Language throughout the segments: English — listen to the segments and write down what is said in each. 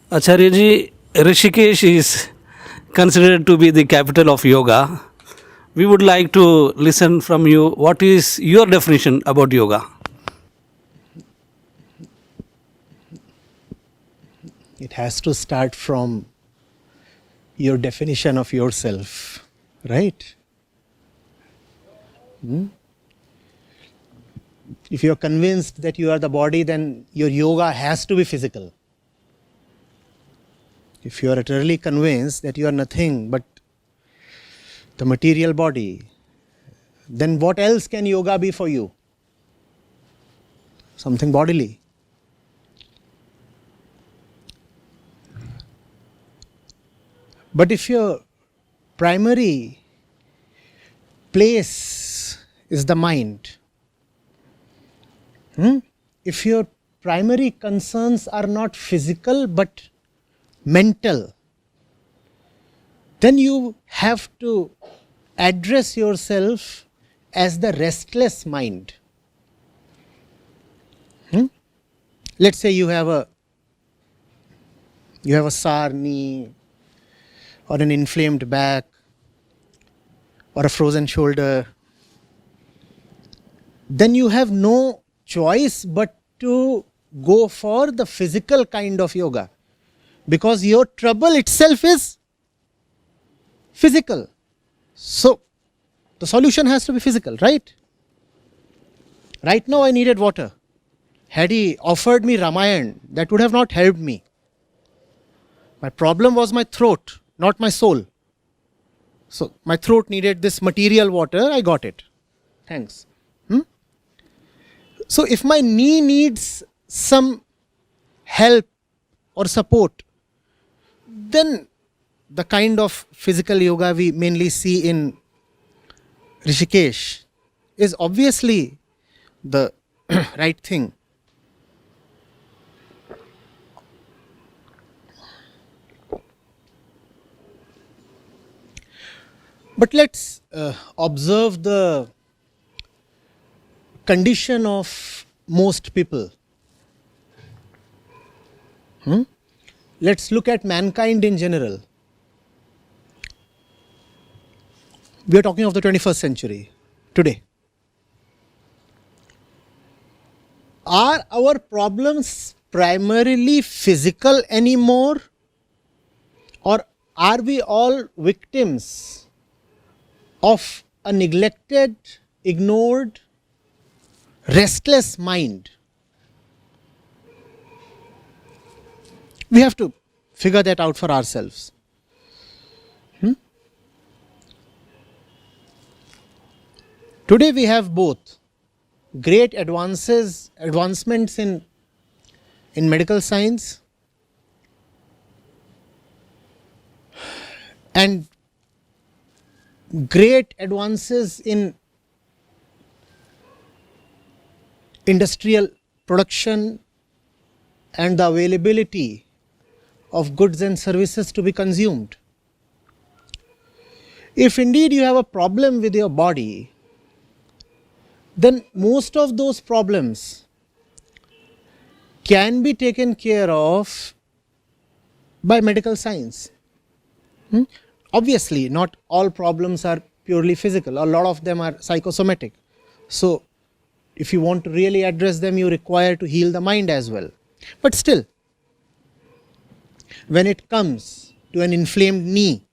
Acharya ji, Rishikesh is considered to be the capital of yoga. We would like to listen from you. What is your definition about yoga? It has to start from your definition of yourself, right? If you're convinced that you are the body, then your yoga has to be physical. If you are utterly convinced that you are nothing but the material body, then what else can yoga be for you? Something bodily. But if your primary place is the mind, if your primary concerns are not physical but mental, then you have to address yourself as the restless mind. Let's say you have a sour knee, or an inflamed back, or a frozen shoulder. Then you have no choice but to go for the physical kind of yoga, because your trouble itself is physical. So the solution has to be physical, right? Right now I needed water. Had he offered me Ramayana, that would have not helped me. My problem was my throat, not my soul. So my throat needed this material water, I got it. Thanks. So if my knee needs some help or support, then the kind of physical yoga we mainly see in Rishikesh is obviously the right thing. But let's observe the condition of most people. Let's look at mankind in general. We are talking of the 21st century, today. Are our problems primarily physical anymore? Or are we all victims of a neglected, ignored, restless mind? We have to figure that out for ourselves. Today we have both great advancements in medical science, and great advances in industrial production and the availability of goods and services to be consumed. If indeed you have a problem with your body, then most of those problems can be taken care of by medical science. Obviously, not all problems are purely physical. A lot of them are psychosomatic. So, if you want to really address them, you require to heal the mind as well. But still, when it comes to an inflamed knee,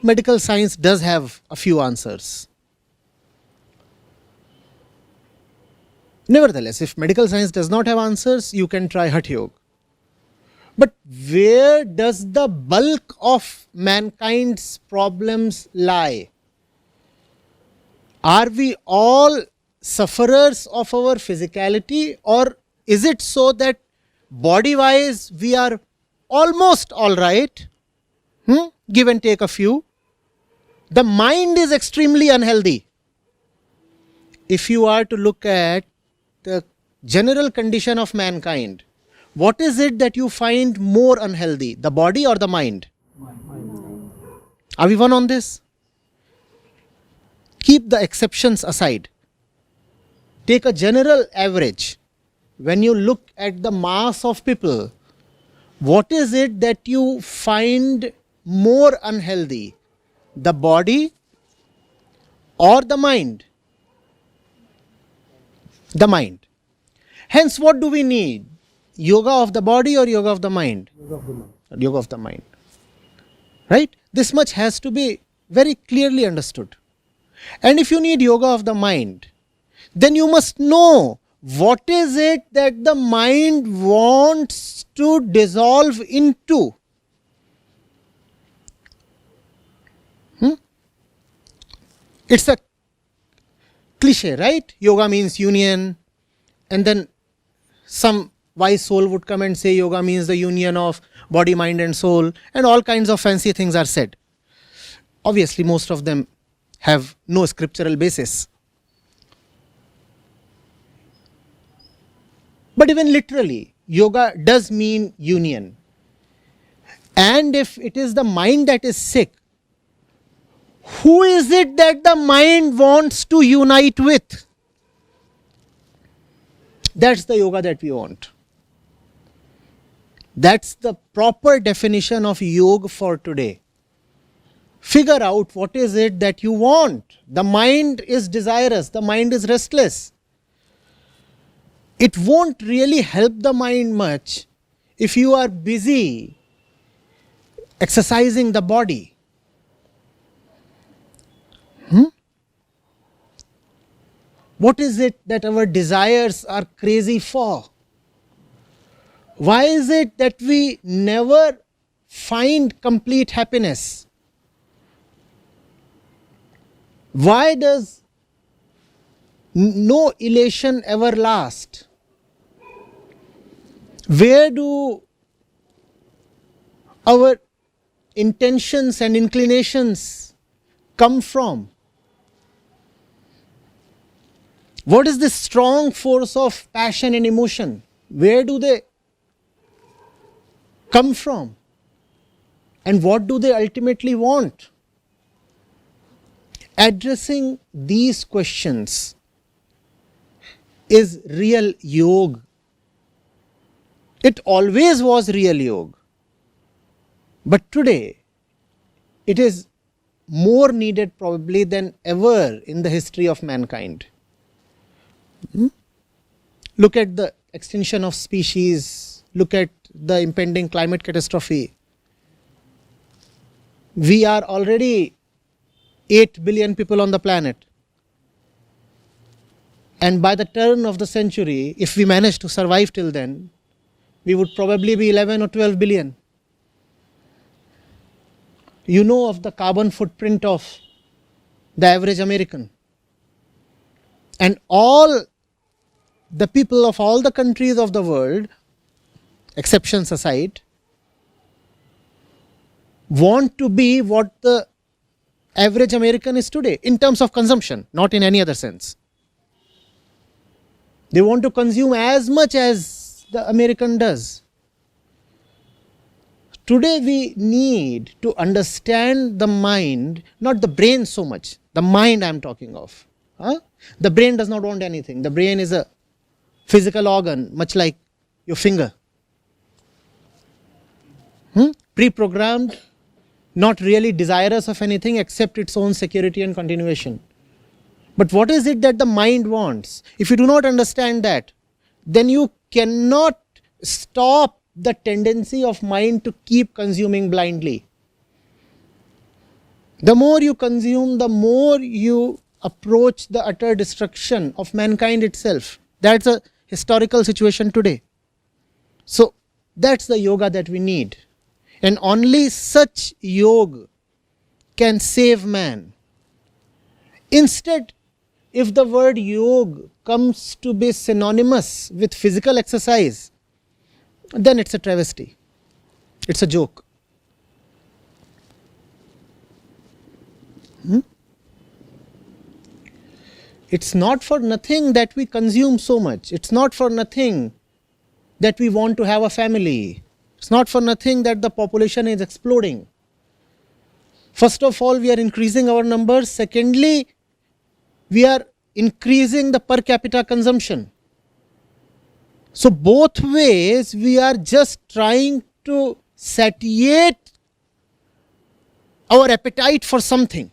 medical science does have a few answers. Nevertheless, if medical science does not have answers, you can try Hatha Yoga. But where does the bulk of mankind's problems lie? Are we all sufferers of our physicality, or is it so that body-wise we are almost all right? Give and take a few. The mind is extremely unhealthy. If you are to look at the general condition of mankind, what is it that you find more unhealthy, the body or the mind? Are we one on this? Keep the exceptions aside. Take a general average. When you look at the mass of people, What is it that you find more unhealthy? The body or the mind? The mind. Hence, what do we need? Yoga of the body or yoga of the mind? Yoga of the mind. Yoga of the mind. Right? This much has to be very clearly understood. And if you need yoga of the mind, then you must know what is it that the mind wants to dissolve into. It's a cliche, right? Yoga means union, and then some wise soul would come and say yoga means the union of body, mind and soul, and all kinds of fancy things are said. Obviously, most of them have no scriptural basis. But even literally, yoga does mean union. And if it is the mind that is sick, who is it that the mind wants to unite with? That's the yoga that we want. That's the proper definition of yoga for today. Figure out what is it that you want. The mind is desirous, the mind is restless. It won't really help the mind much if you are busy exercising the body. What is it that our desires are crazy for? Why is it that we never find complete happiness? Why does no elation ever last? Where do our intentions and inclinations come from? What is this strong force of passion and emotion? Where do they come from? And what do they ultimately want? Addressing these questions is real yoga. It always was real yoga. But today, it is more needed probably than ever in the history of mankind. Look at the extinction of species. Look at the impending climate catastrophe. We are already 8 billion people on the planet. And by the turn of the century, if we manage to survive till then, we would probably be 11 or 12 billion. You know of the carbon footprint of the average American. And all the people of all the countries of the world, exceptions aside, want to be what the average American is today in terms of consumption, not in any other sense. They want to consume as much as the American does. Today we need to understand the mind, not the brain so much, the mind I am talking of. The brain does not want anything. The brain is a physical organ, much like your finger. Pre-programmed, not really desirous of anything except its own security and continuation. But what is it that the mind wants? If you do not understand that, then you cannot stop the tendency of mind to keep consuming blindly. The more you consume, the more you approach the utter destruction of mankind itself. That's a historical situation today. So that's the yoga that we need. And only such yoga can save man. Instead, if the word yoga comes to be synonymous with physical exercise, then it's a travesty. It's a joke. It's not for nothing that we consume so much. It's not for nothing that we want to have a family. It's not for nothing that the population is exploding. First of all, we are increasing our numbers. Secondly, we are increasing the per capita consumption. So both ways, we are just trying to satiate our appetite for something.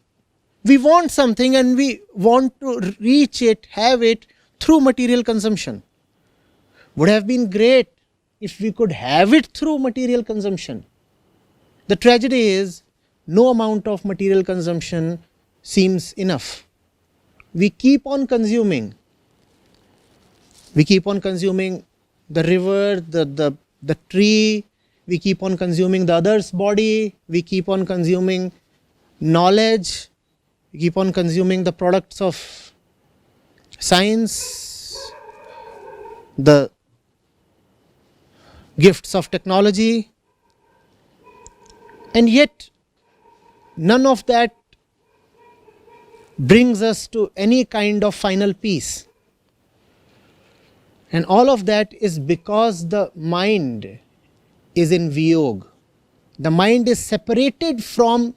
We want something and we want to reach it, have it through material consumption. Would have been great if we could have it through material consumption. The tragedy is no amount of material consumption seems enough. We keep on consuming. We keep on consuming the river, the tree, we keep on consuming the other's body, we keep on consuming knowledge, we keep on consuming the products of science, the gifts of technology, and yet none of that brings us to any kind of final peace. And all of that is because the mind is in Yog. The mind is separated from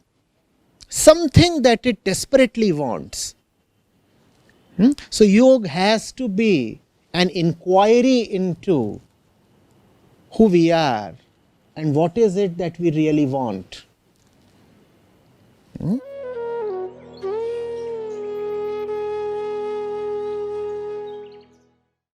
something that it desperately wants. So Yog has to be an inquiry into who we are and what is it that we really want.